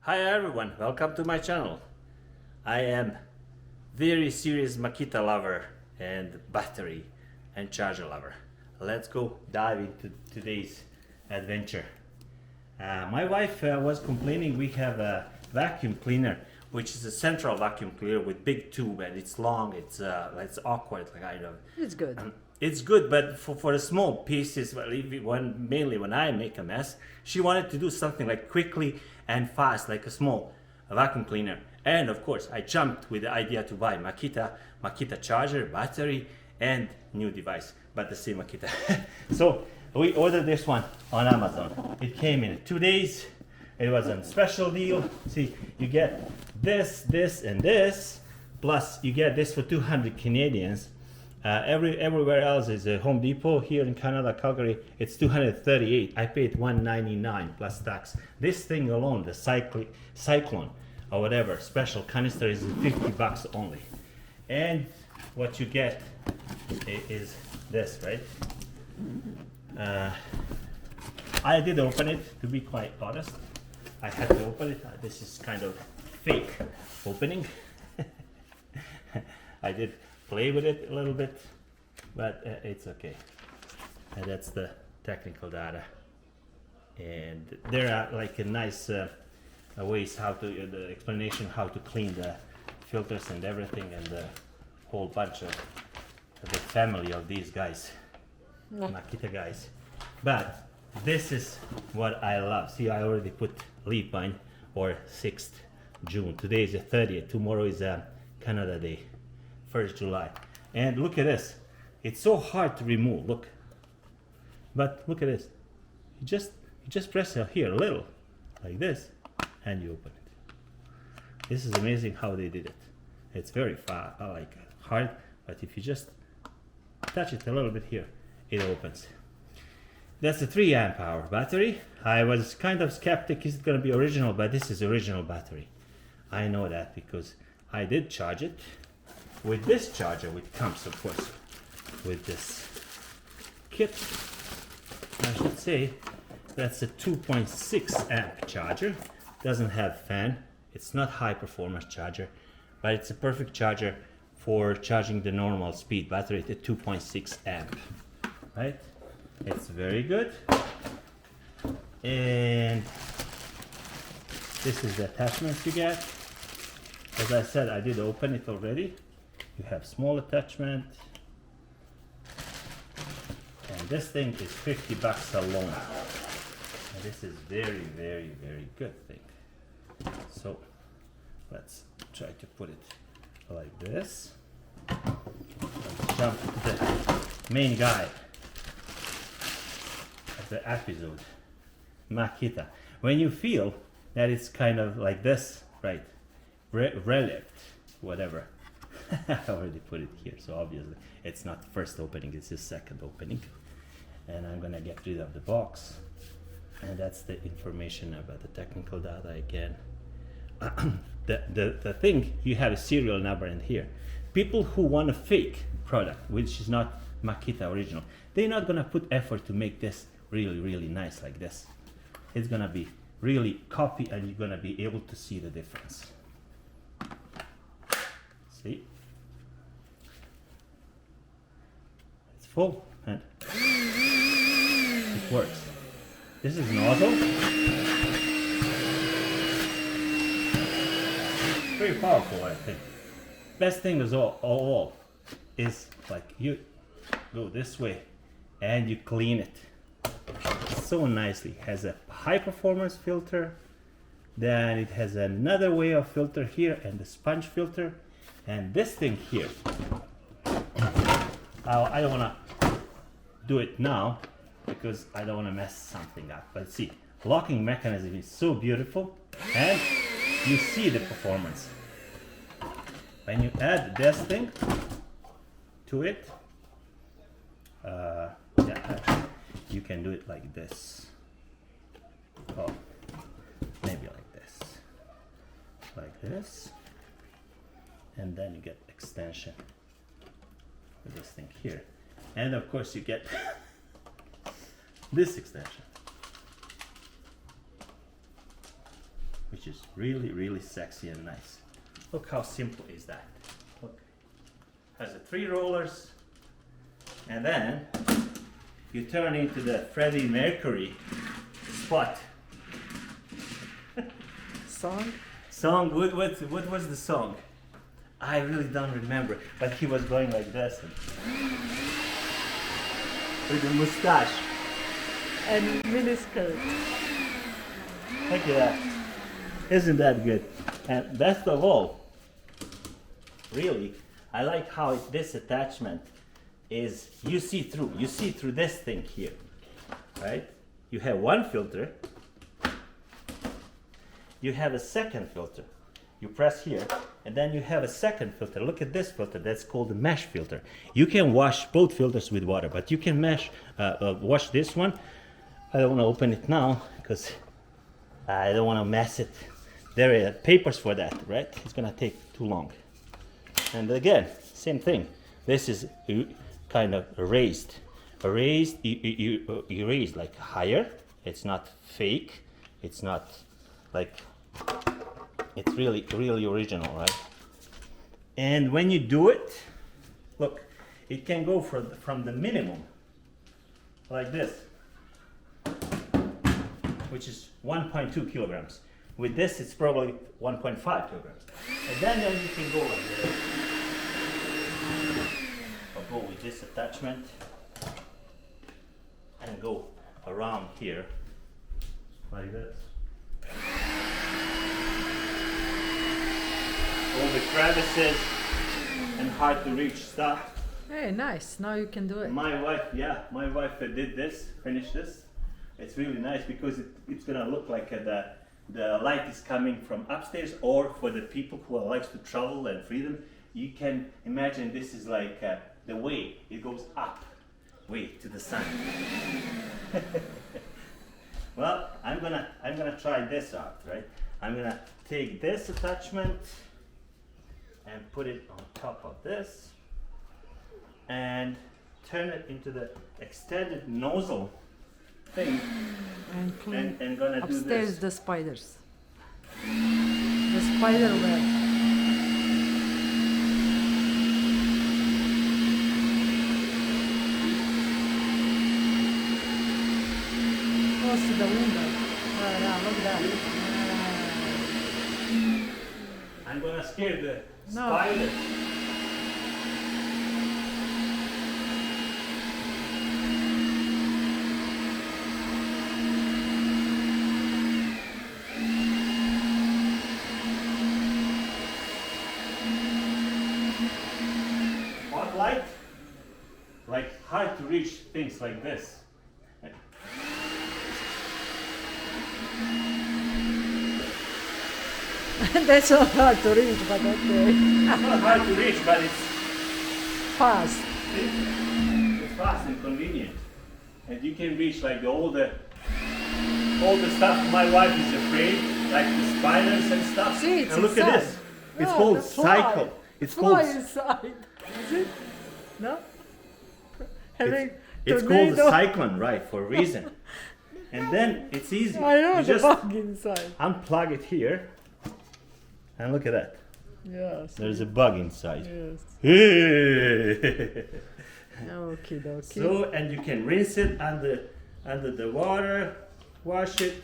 Hi everyone, welcome to my channel. I am very serious Makita lover and battery and charger lover. Let's go dive into today's adventure. My wife was complaining we have a vacuum cleaner, which is a central vacuum cleaner with big tube, and it's long, it's awkward kind of. It's good. It's good, but for the small pieces, mainly when I make a mess, she wanted to do something like quickly and fast, like a small vacuum cleaner. And of course, I jumped with the idea to buy Makita charger, battery, and new device, but the same Makita. So we ordered this one on Amazon. It came in 2 days. It was on special deal. See, you get this, and this, plus you get this for 200 Canadians. Everywhere else is a Home Depot. Here in Canada, Calgary, it's 238. I paid 199 plus tax. This thing alone, the Cyclone or whatever special canister, is 50 bucks only. And what you get is this, right? I did open it, to be quite honest. I had to open it. This is kind of fake opening. I did play with it a little bit, but it's okay. And that's the technical data. And there are like a nice ways how to, the explanation how to clean the filters and everything, and the whole bunch of the family of these guys, Makita guys. But this is what I love. See, I already put leave mine, or 6th June. Today is the 30th. Tomorrow is Canada Day. 1st July. And look at this. It's so hard to remove, look. But look at this. You just press it here a little, like this, and you open it. This is amazing how they did it. It's very like hard, but if you just touch it a little bit here, it opens. That's a 3 amp hour battery. I was kind of skeptic, is it gonna be original, but this is original battery. I know that because I did charge it with this charger, which comes of course with this kit. I should say that's a 2.6 amp charger. Doesn't have fan. It's not high performance charger, but it's a perfect charger for charging the normal speed battery at 2.6 amp, right? It's very good. And this is the attachments you get. As I said, I did open it already. You have small attachment, and this thing is 50 bucks alone. And this is very, very, very good thing. So let's try to put it like this. Let's jump to the main guy of the episode, Makita. When you feel that it's kind of like this, right? Relic, whatever. I already put it here, so obviously it's not the first opening, it's the second opening. And I'm gonna get rid of the box, and that's the information about the technical data again. The thing, you have a serial number in here. People who want a fake product, which is not Makita original, they're not gonna put effort to make this really, really nice like this. It's gonna be really copy, and you're gonna be able to see the difference. See? It's full and it works. This is an auto. Very powerful, I think. Best thing is all is like you go this way and you clean it so nicely. It has a high performance filter, then it has another way of filter here, and the sponge filter. And this thing here, I don't want to do it now because I don't want to mess something up. But see, locking mechanism is so beautiful, and you see the performance. When you add this thing to it, yeah, actually, you can do it like this. Oh, maybe like this. And then you get extension with this thing here, and of course you get this extension, which which is really, really sexy and nice. Look how simple is that. Look, has the 3 rollers, and then you turn into the Freddie Mercury spot. Song, what was the song? I really don't remember, but he was going like this. With a mustache. And miniskirt. Look at that. Isn't that good? And best of all, really, I like how this attachment is, you see through this thing here, right? You have one filter, you have a second filter. You press here, and then you have a second filter. Look at this filter, that's called the mesh filter. You can wash both filters with water, but you can wash this one. I don't want to open it now, because I don't want to mess it. There are papers for that, right? It's gonna take too long. And again, same thing. This is kind of raised like higher. It's not fake. It's not like, it's really, really original, right? And when you do it, look, it can go from the minimum, like this, which is 1.2 kilograms. With this, it's probably 1.5 kilograms. And then you can go like this. I'll go with this attachment and go around here, like this. All the crevices and hard to reach stuff. Hey, nice. Now you can do it. My wife did this, finished this. It's really nice because it's gonna look like the light is coming from upstairs, or for the people who likes to travel and freedom, you can imagine this is like the way it goes up, way to the sun. Well, I'm gonna try this out, right? I'm gonna take this attachment and put it on top of this and turn it into the extended nozzle thing, And clean and gonna upstairs do this. the spiders. The spider web. Close to the window. Yeah, look at that. I'm gonna scare the No. spiders. Spotlight, like hard to reach things like this. That's not hard to reach, but okay. It's not hard to reach, but it's Fast. fast and convenient. And you can reach like all the stuff my wife is afraid, like the spiders and stuff. See, it's and look inside. at this. It's No, called the fly. cycle. It's Fly called inside. Is it? No? it's called the cyclone, right, for a reason. And then it's easy. I know, You the just bug inside. unplug it here. And look at that. Yes. There's a bug inside. Yes. Hey. Okie dokie. So, and you can rinse it under the water, wash it,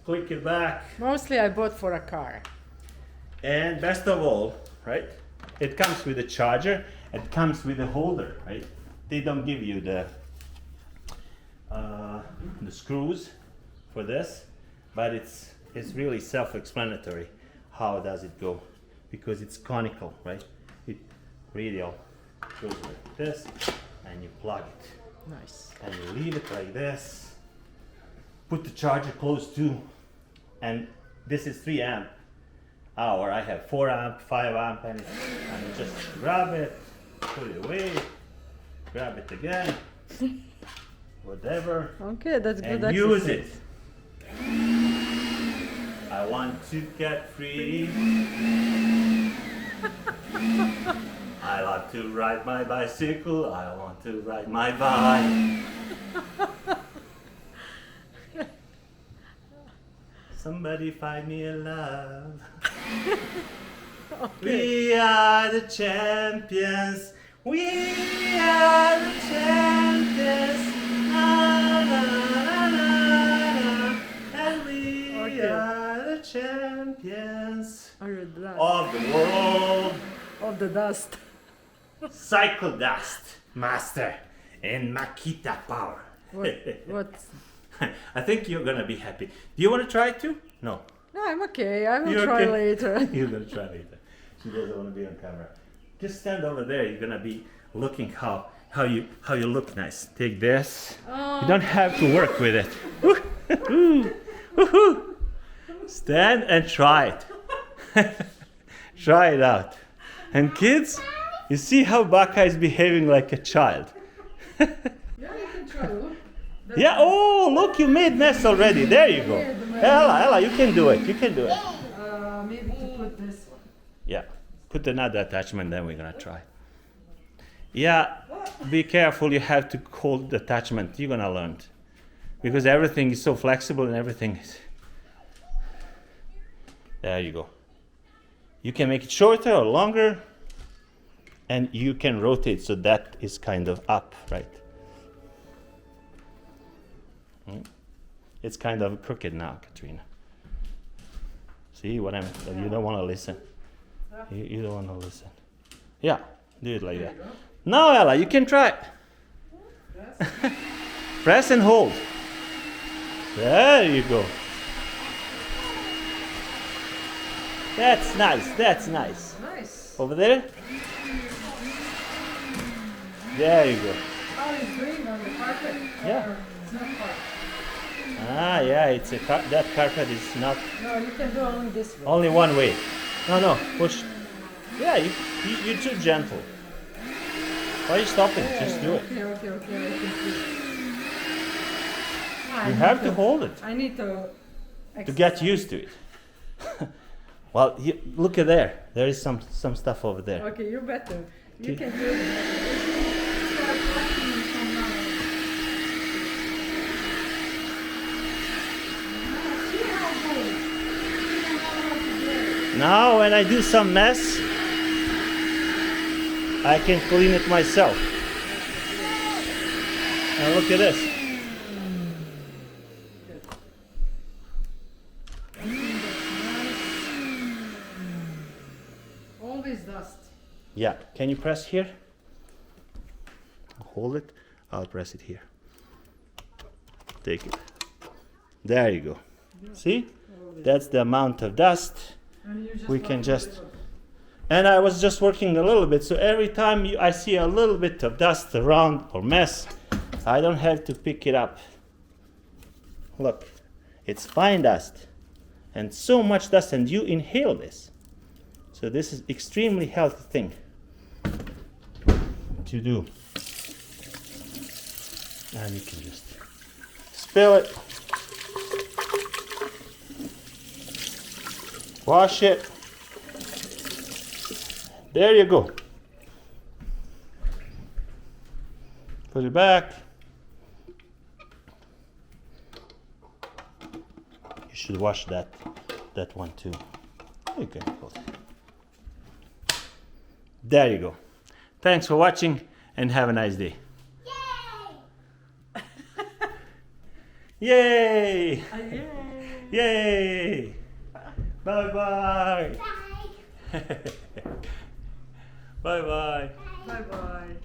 click it back, Mostly I bought for a car. and best of all, right? It comes with a charger. It comes with a holder, right? They don't give you the screws for this, but it's really self-explanatory. How does it go? Because it's conical, right? It really all goes like this, and you plug it. Nice. And you leave it like this. Put the charger close to, and this is 3 amp hour. I have 4 amp, 5 amp, and you just grab it, put it away, grab it again, whatever, Okay, that's good and use it. exercise. I want to get free. I love to ride my bicycle. I want to ride my bike. Somebody find me a love. Okay. We are the champions. We are the champions. Na, na, na, na, na. And we Okay. are the champions Are you done? of the world. Of the dust. Cycle dust master and Makita power. What? I think you're gonna be happy. Do you want to try it too? No. No, I'm okay. I will You try okay? later. You're gonna try later. She doesn't want to be on camera. Just stand over there. You're gonna be looking how you look nice. Take this. You don't have to work with it. Woohoo! Stand and try it. Try it out. And kids, you see how Baka is behaving like a child. Yeah, you can try. Look. Yeah. Oh, look! You made mess already. There you go. Ella, you can do it. You can do it. Maybe to put this one. Yeah, put another attachment, then we're gonna try. Yeah, be careful, you have to hold the attachment, you're gonna learn. Because everything is so flexible and everything is... There you go. You can make it shorter or longer, and you can rotate so that is kind of up, right? It's kind of crooked now, Katrina. See what I'm... You don't want to listen. You don't want to listen. Yeah, do it like that. Now, Ella, you can try. Press and hold. There you go. That's nice. That's nice. Nice. Over there. There you go. How is it doing on the carpet? Yeah. Or it's not carpet. Ah, yeah. It's a that carpet is not No, you can do only this way. only one way. No, push. Yeah, you're too gentle. Why are you stopping? Just do it. Okay, I can see. You have to hold it I need to get used to it. Well, look at there. There is some stuff over there. Okay, you better. You Okay. can do it. Start working from now. See how it goes. See how it goes. Now, when I do some mess, I can clean it myself. And look at this. Always dust. Yeah, can you press here? Hold it. I'll press it here. Take it. There you go. See? That's the amount of dust. And you just We want can to just... do it. And I was just working a little bit, so every time I see a little bit of dust around or mess, I don't have to pick it up. Look, it's fine dust. And so much dust, and you inhale this. So this is extremely healthy thing to do. And you can just spill it. Wash it. There you go. Put it back. You should wash that one too. You can hold it. There you go. Thanks for watching and have a nice day. Yay! Yay! Yay! Bye bye. Bye bye. Bye bye.